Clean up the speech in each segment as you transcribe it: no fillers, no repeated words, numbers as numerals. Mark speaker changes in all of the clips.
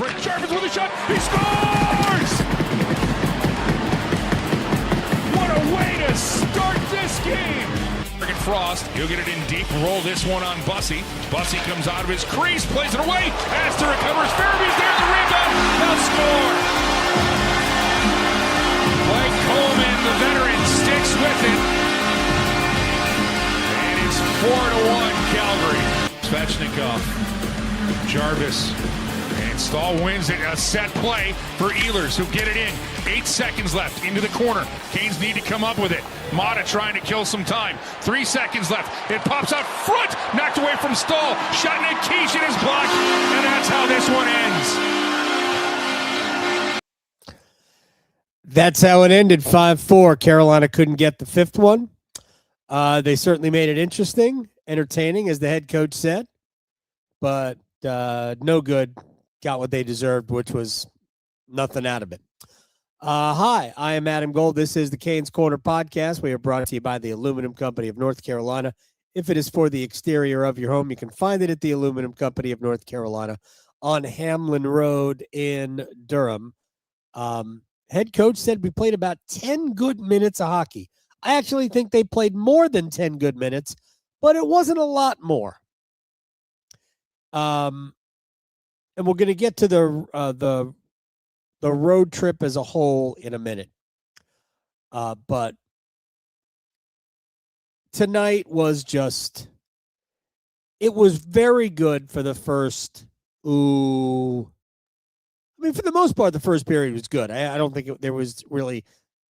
Speaker 1: for it. Jarvis with a shot. He scores! What a way to start this game! Frost, he'll get it in deep, roll this one on Bussi. Bussi comes out of his crease, plays it away. Astor recovers. Farabee's there, the rebound. They'll score. Blake Coleman, the veteran, sticks with it. And it's 4-1 Calgary. Svechnikov, Jarvis, and Stahl wins it. A set play for Ehlers, who get it in. 8 seconds left into the corner. Canes need to come up with it. Mata trying to kill some time. 3 seconds left. It pops out front. Knocked away from Stahl. Shot Nikishin is blocked. And that's how this one ends.
Speaker 2: That's how it ended. 5-4. Carolina couldn't get the fifth one. They certainly made it interesting, entertaining, as the head coach said. But no good. Got what they deserved, which was nothing out of it. Hi, I am Adam Gold. This is the Canes Corner podcast. We are brought to you by the Aluminum Company of North Carolina. If it is for the exterior of your home, you can find it at the Aluminum Company of North Carolina on Hamlin Road in Durham. Head coach said we played about 10 good minutes of hockey. I actually think they played more than 10 good minutes, but it wasn't a lot more. And we're going to get to the road trip as a whole in a minute. But tonight was just, it was very good for the first, for the most part, the first period was good. I don't think there was really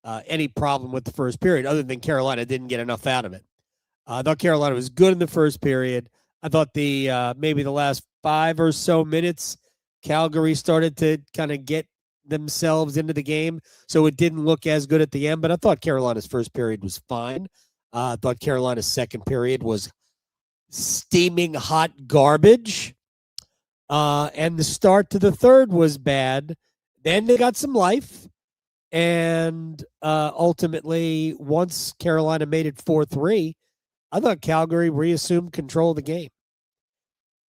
Speaker 2: any problem with the first period, other than Carolina didn't get enough out of it. I thought Carolina was good in the first period. I thought maybe the last 5 or so minutes, Calgary started to kind of get themselves into the game, so it didn't look as good at the end. But I thought Carolina's first period was fine. I thought Carolina's second period was steaming hot garbage. And the start to the third was bad. Then they got some life. And ultimately, once Carolina made it 4-3, I thought Calgary reassumed control of the game.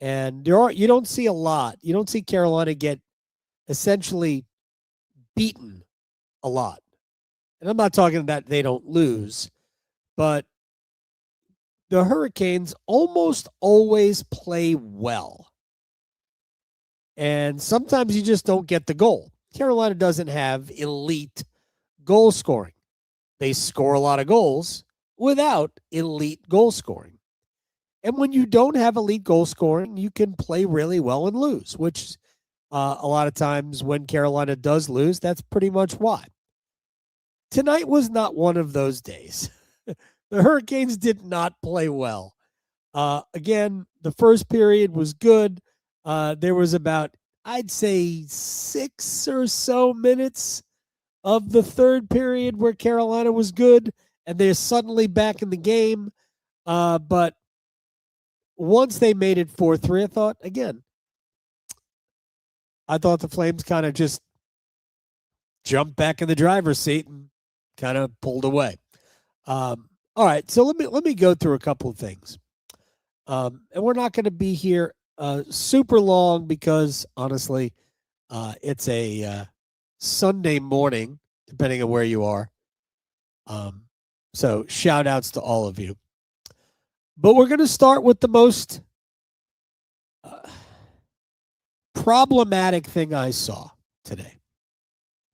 Speaker 2: And you don't see a lot. You don't see Carolina get essentially beaten a lot. And I'm not talking that they don't lose, but the Hurricanes almost always play well. And sometimes you just don't get the goal. Carolina doesn't have elite goal scoring. They score a lot of goals without elite goal scoring. And when you don't have elite goal scoring, you can play really well and lose, which a lot of times when Carolina does lose, that's pretty much why. Tonight was not one of those days. The Hurricanes did not play well. Again, the first period was good. There was about, I'd say, 6 or so minutes of the third period where Carolina was good, and they're suddenly back in the game. But once they made it 4-3, I thought the Flames kind of just jumped back in the driver's seat and kind of pulled away. All right, so let me go through a couple of things. And we're not going to be here super long because, honestly, it's a Sunday morning, depending on where you are. So shout outs to all of you. But we're going to start with the most problematic thing I saw today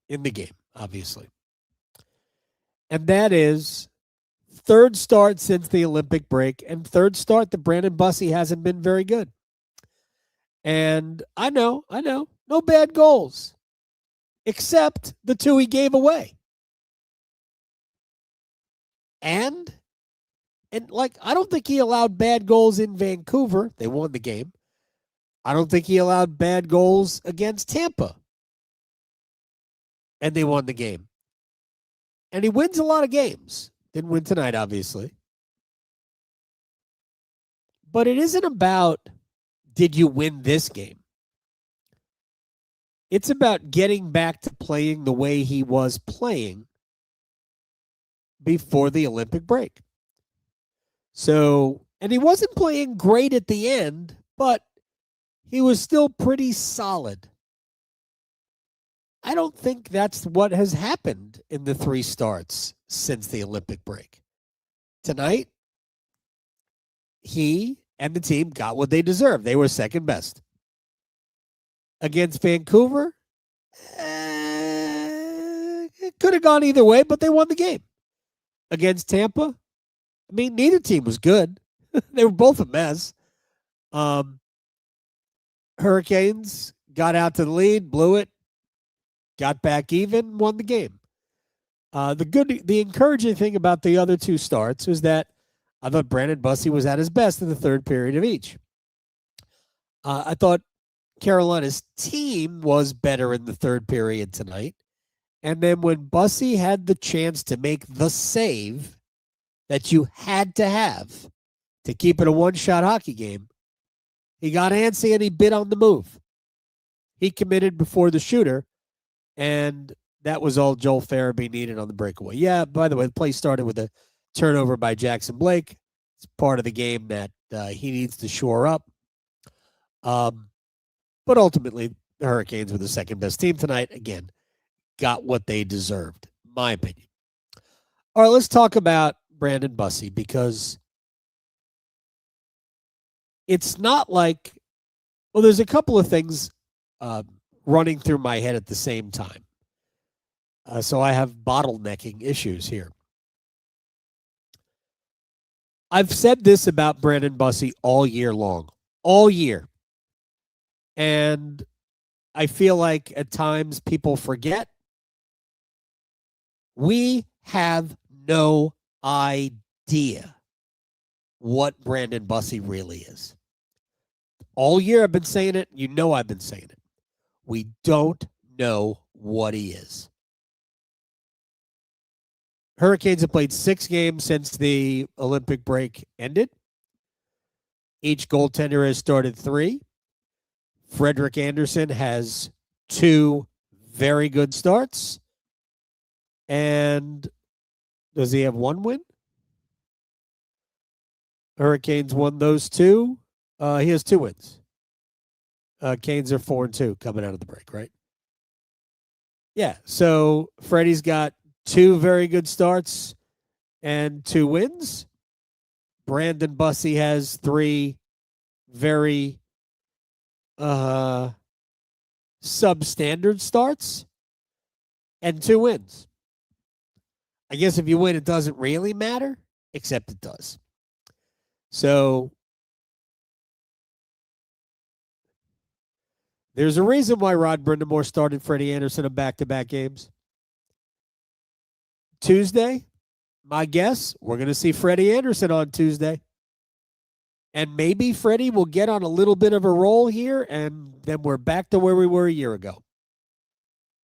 Speaker 2: in the game, obviously. And that is third start since the Olympic break, and third start that Brandon Bussi hasn't been very good. And I know, no bad goals, except the 2 he gave away. And I don't think he allowed bad goals in Vancouver. They won the game. I don't think he allowed bad goals against Tampa. And they won the game. And he wins a lot of games. Didn't win tonight, obviously. But it isn't about, did you win this game? It's about getting back to playing the way he was playing before the Olympic break. So, and he wasn't playing great at the end, but he was still pretty solid I don't think that's what has happened in the 3 starts since the Olympic break. Tonight, he and the team got what they deserved. They were second best. Against Vancouver, it could have gone either way, but they won the game. Against Tampa, I mean, neither team was good. They were both a mess. Hurricanes got out to the lead, blew it, got back even, won the game. The encouraging thing about the other 2 starts was that I thought Brandon Bussi was at his best in the third period of each. I thought Carolina's team was better in the third period tonight. And then when Bussi had the chance to make the save that you had to have to keep it a one-shot hockey game, he got antsy and he bit on the move. He committed before the shooter, and that was all Joel Farabee needed on the breakaway. Yeah, by the way, the play started with a turnover by Jackson Blake. It's part of the game that he needs to shore up. But ultimately, the Hurricanes were the second best team tonight. Again, got what they deserved, my opinion. All right, let's talk about Brandon Bussi, because it's not like, well, there's a couple of things running through my head at the same time. So I have bottlenecking issues here. I've said this about Brandon Bussi all year long, all year. And I feel like at times people forget. We have no idea what Brandon Bussi really is. All year I've been saying it. You know I've been saying it. We don't know what he is. Hurricanes have played 6 games since the Olympic break ended. Each goaltender has started 3. Frederik Andersen has 2 very good starts. And does he have 1 win? Hurricanes won those 2. He has 2 wins. Canes are 4-2 coming out of the break, right? Yeah, so Freddie's got 2 very good starts and 2 wins. Brandon Bussi has 3 very substandard starts and 2 wins. I guess if you win, it doesn't really matter, except it does. So there's a reason why Rod Brindamore started Freddie Andersen in back-to-back games. Tuesday, my guess, we're going to see Freddie Andersen on Tuesday. And maybe Freddie will get on a little bit of a roll here, and then we're back to where we were a year ago.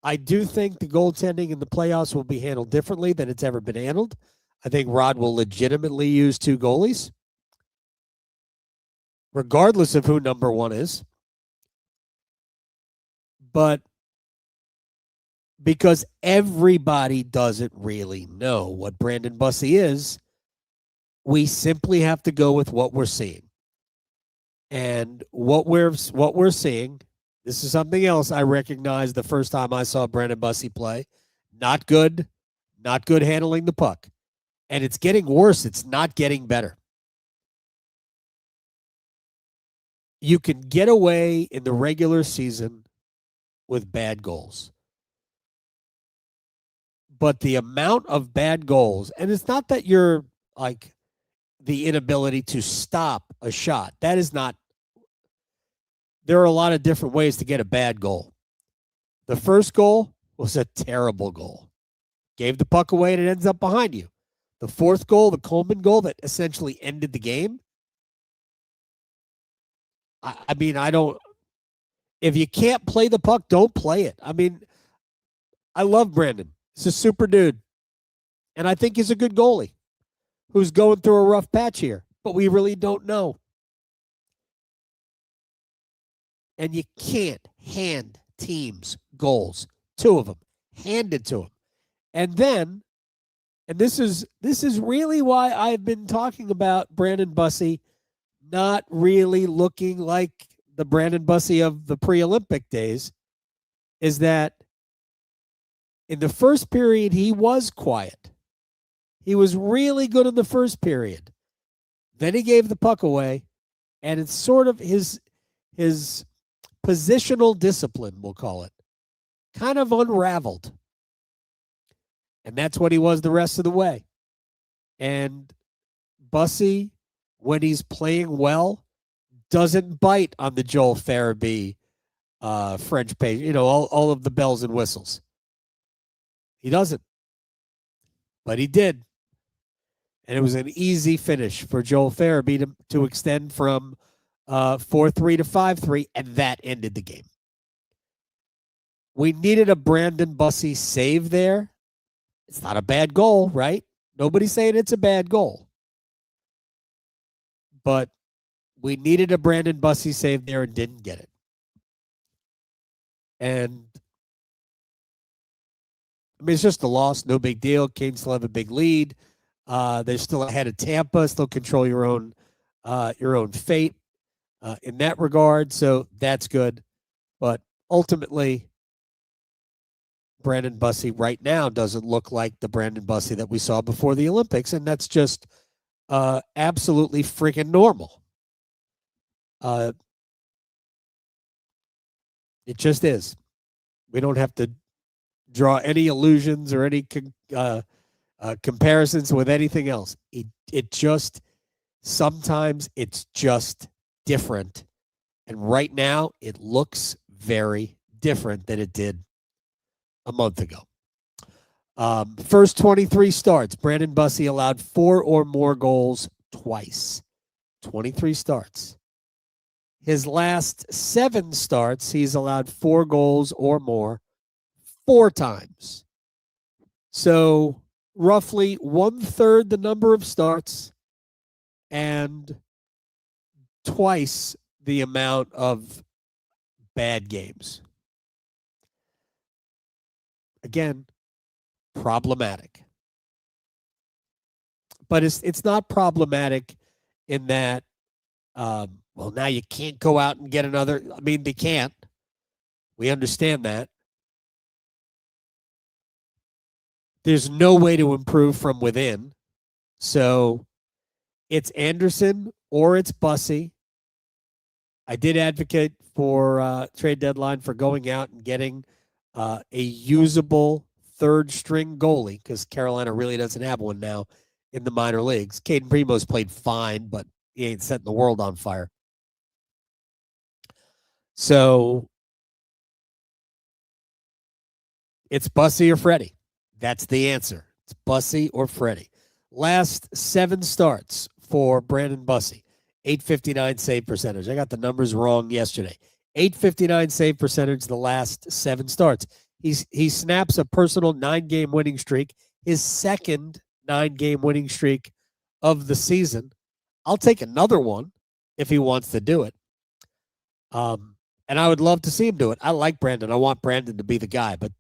Speaker 2: I do think the goaltending in the playoffs will be handled differently than it's ever been handled. I think Rod will legitimately use 2 goalies, regardless of who number 1 is. But because everybody doesn't really know what Brandon Bussi is, we simply have to go with what we're seeing. And what we're seeing, this is something else I recognized the first time I saw Brandon Bussi play. Not good handling the puck. And it's getting worse. It's not getting better. You can get away in the regular season with bad goals. But the amount of bad goals, and it's not that you're like the inability to stop a shot. That is not. There are a lot of different ways to get a bad goal. The first goal was a terrible goal. Gave the puck away and it ends up behind you. The fourth goal, the Coleman goal that essentially ended the game. I mean, I don't. If you can't play the puck, don't play it. I mean, I love Brandon. He's a super dude. And I think he's a good goalie who's going through a rough patch here. But we really don't know. And you can't hand teams goals. 2 of them. Hand it to them. And then, and this is really why I've been talking about Brandon Bussi not really looking like the Brandon Bussi of the pre-Olympic days, is that In the first period, he was quiet. He was really good in the first period. Then he gave the puck away, and it's sort of his positional discipline, we'll call it, kind of unraveled. And that's what he was the rest of the way. And Bussi, when he's playing well, doesn't bite on the Joel Farabee French page, all of the bells and whistles. He doesn't. But he did. And it was an easy finish for Joel Farabee to extend from 4-3 to 5-3, and that ended the game. We needed a Brandon Bussi save there. It's not a bad goal, right? Nobody's saying it's a bad goal. But we needed a Brandon Bussi save there and didn't get it. And I mean, it's just a loss, no big deal. Canes still have a big lead. They're still ahead of Tampa, still control your own fate in that regard. So that's good. But ultimately, Brandon Bussi right now doesn't look like the Brandon Bussi that we saw before the Olympics, and that's just absolutely freaking normal. It just is. We don't have to draw any illusions or any comparisons with anything else. It just, sometimes it's just different. And right now, it looks very different than it did a month ago. First 23 starts, Brandon Bussi allowed 4 or more goals twice. 23 starts. His last 7 starts, he's allowed 4 goals or more 4 times. So roughly 1/3 the number of starts and twice the amount of bad games. Again, problematic. But it's not problematic in that, well, now you can't go out and get another. I mean, they can't. We understand that. There's no way to improve from within. So it's Anderson or it's Bussi. I did advocate for trade deadline for going out and getting a usable third string goalie, because Carolina really doesn't have one now in the minor leagues. Caden Primo's played fine, but he ain't setting the world on fire. So it's Bussi or Freddie. That's the answer. It's Bussi or Freddie. Last 7 starts for Brandon Bussi. .859 save percentage. I got the numbers wrong yesterday. .859 save percentage the last 7 starts. He snaps a personal 9-game winning streak, his second 9-game winning streak of the season. I'll take another one if he wants to do it. And I would love to see him do it. I like Brandon. I want Brandon to be the guy. But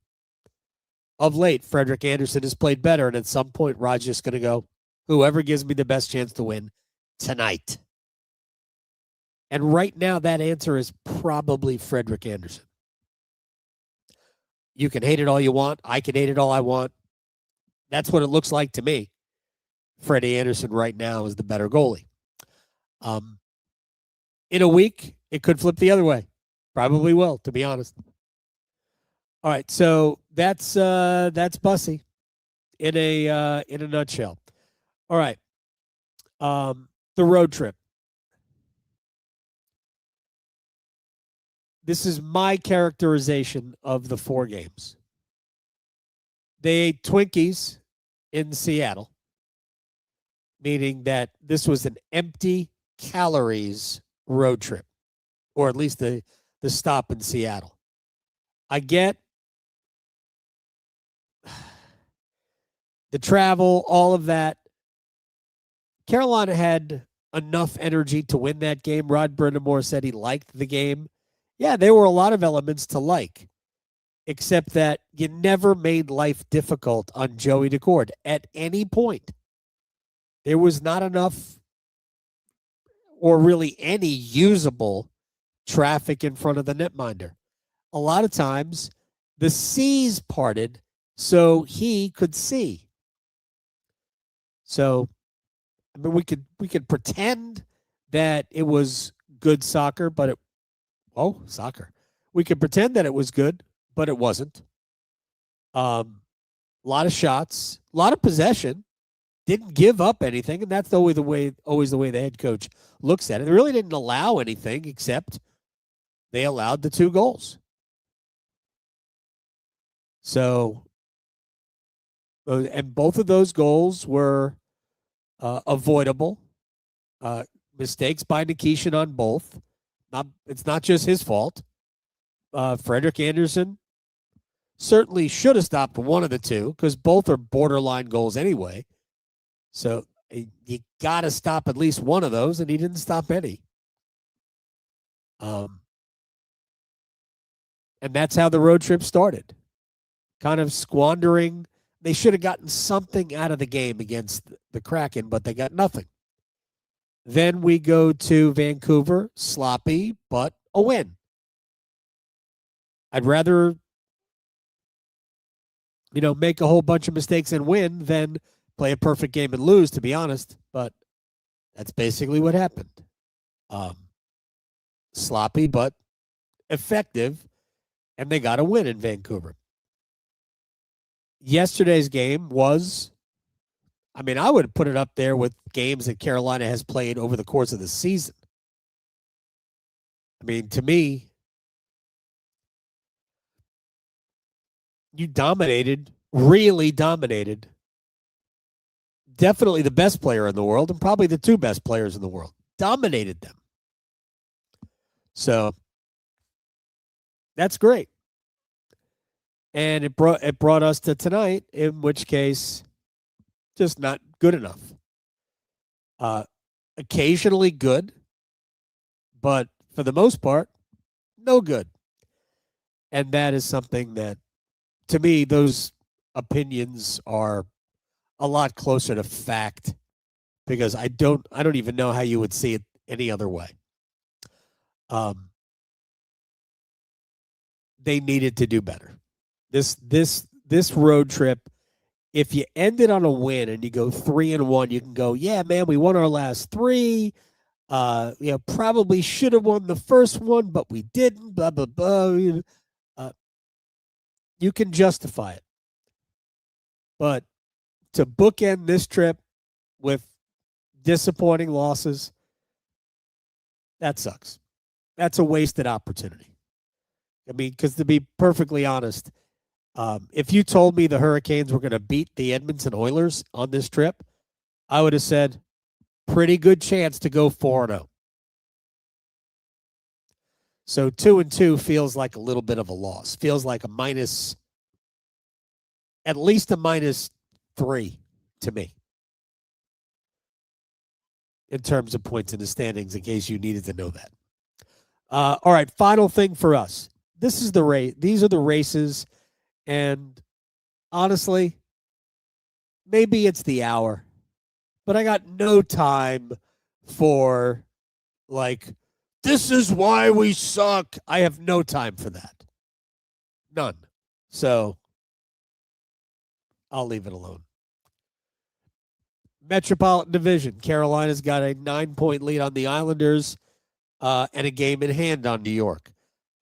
Speaker 2: of late, Frederik Andersen has played better. And at some point, Roger's going to go, whoever gives me the best chance to win tonight. And right now, that answer is probably Frederik Andersen. You can hate it all you want. I can hate it all I want. That's what it looks like to me. Freddie Andersen right now is the better goalie. In a week, it could flip the other way. Probably will, to be honest. All right, so that's Bussi in a nutshell. All right, the road trip. This is my characterization of the 4 games. They ate Twinkies in Seattle, meaning that this was an empty calories road trip, or at least the stop in Seattle. I get the travel, all of that. Carolina had enough energy to win that game. Rod Brindamore said he liked the game. Yeah, there were a lot of elements to like, except that you never made life difficult on Joey Daccord at any point. There was not enough or really any usable traffic in front of the netminder. A lot of times, the seas parted so he could see. So, I mean, we could pretend that it was good soccer, but soccer. We could pretend that it was good, but it wasn't. A lot of shots, a lot of possession. Didn't give up anything, and that's always the way the head coach looks at it. They really didn't allow anything except they allowed the 2 goals. So, and both of those goals were avoidable. Mistakes by Nikishin on both. It's not just his fault. Frederik Andersen certainly should have stopped one of the 2 because both are borderline goals anyway. So you got to stop at least one of those, and he didn't stop any. And that's how the road trip started. Kind of squandering. They should have gotten something out of the game against the Kraken, but they got nothing. Then we go to Vancouver, sloppy, but a win. I'd rather, make a whole bunch of mistakes and win than play a perfect game and lose, to be honest. But that's basically what happened. Sloppy, but effective, and they got a win in Vancouver. Yesterday's game was, I would put it up there with games that Carolina has played over the course of the season. To me, you dominated, really dominated. Definitely the best player in the world and probably the 2 best players in the world. Dominated them. So that's great. And it brought us to tonight, in which case, just not good enough. Occasionally good, but for the most part, no good. And that is something that, to me, those opinions are a lot closer to fact, because I don't even know how you would see it any other way. They needed to do better. This road trip, if you end it on a win and you go 3-1, you can go, yeah, man, we won our last 3. Probably should have won the first one, but we didn't. Blah blah blah. You can justify it, but to bookend this trip with disappointing losses, that sucks. That's a wasted opportunity. Because to be perfectly honest, if you told me the Hurricanes were going to beat the Edmonton Oilers on this trip, I would have said, pretty good chance to go 4-0. So 2-2 feels like a little bit of a loss. Feels like at least a -3 to me in terms of points in the standings, in case you needed to know that. All right, final thing for us. This is the race. These are the races, and honestly, maybe it's the hour, but I got no time for, this is why we suck. I have no time for that. None. So I'll leave it alone. Metropolitan Division. Carolina's got a 9-point lead on the Islanders and a game in hand on New York.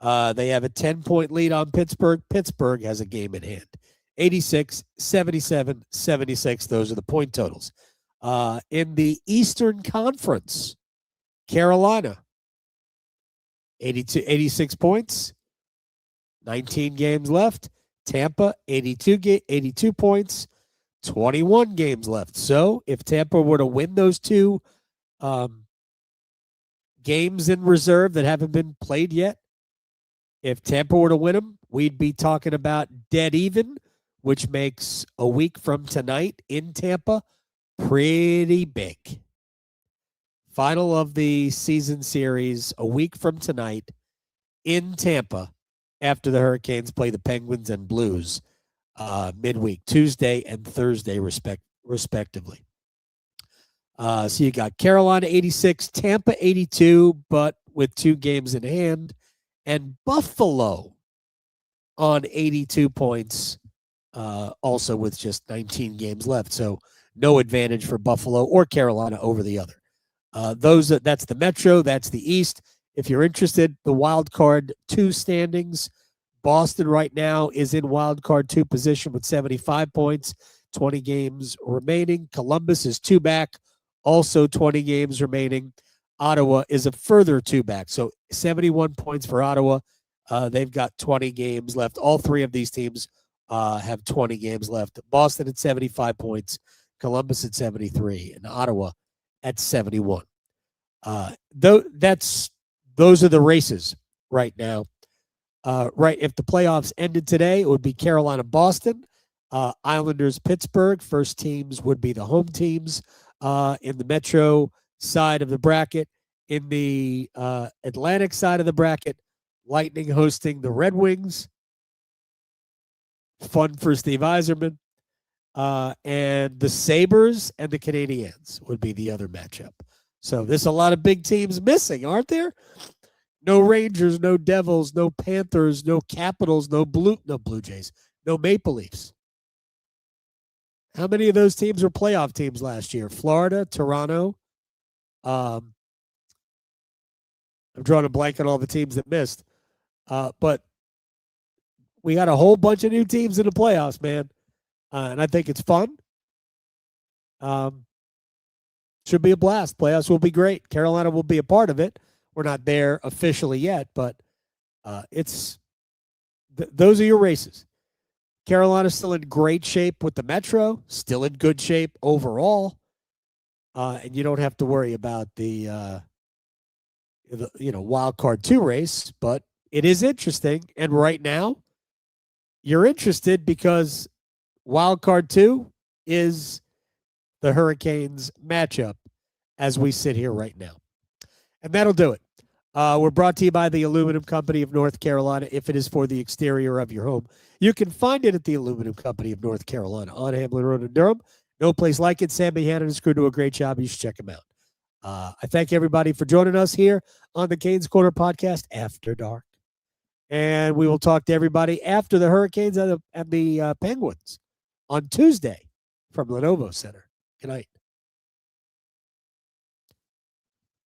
Speaker 2: They have a 10-point lead on Pittsburgh. Pittsburgh has a game in hand. 86, 77, 76. Those are the point totals. In the Eastern Conference, Carolina, 86 points, 19 games left. Tampa, 82 points, 21 games left. So if Tampa were to win those 2 games in reserve that haven't been played yet, if Tampa were to win them, we'd be talking about dead even, which makes a week from tonight in Tampa pretty big. Final of the season series a week from tonight in Tampa after the Hurricanes play the Penguins and Blues midweek, Tuesday and Thursday respectively. So you got Carolina 86, Tampa 82, but with 2 games in hand, and Buffalo on 82 points also with just 19 games left. So no advantage for Buffalo or Carolina over the other. That's the Metro. That's the East. If you're interested, the wild card 2 standings. Boston right now is in wild card 2 position with 75 points, 20 games remaining. Columbus is 2 back, also 20 games remaining. Ottawa is a further 2 back, so 71 points for Ottawa. They've got 20 games left. All 3 of these teams have 20 games left. Boston at 75 points, Columbus at 73, and Ottawa at 71. Those are the races right now. Right, if the playoffs ended today, it would be Carolina, Boston, Islanders, Pittsburgh. First teams would be the home teams in the Metro side of the bracket. In the Atlantic side of the bracket, Lightning hosting the Red Wings. Fun for Steve Yzerman. And the Sabres and the Canadiens would be the other matchup. So there's a lot of big teams missing, aren't there? No Rangers, no Devils, no Panthers, no Capitals, no Blue Jays, no Maple Leafs. How many of those teams were playoff teams last year? Florida, Toronto. I'm drawing a blank on all the teams that missed. But we got a whole bunch of new teams in the playoffs, man. And I think it's fun. Should be a blast. Playoffs will be great. Carolina will be a part of it. We're not there officially yet, but those are your races. Carolina's still in great shape with the Metro, still in good shape overall, and you don't have to worry about the wild card 2 race. But it is interesting, and right now, you're interested because wild card 2 is the Hurricanes matchup as we sit here right now. And that'll do it. We're brought to you by the Aluminum Company of North Carolina. If it is for the exterior of your home, you can find it at the Aluminum Company of North Carolina on Hamlin Road in Durham. No place like it. Sammy Hannon and his crew do a great job. You should check them out. I thank everybody for joining us here on the Canes Corner podcast after dark. And we will talk to everybody after the Hurricanes and the Penguins on Tuesday from Lenovo Center. Good night.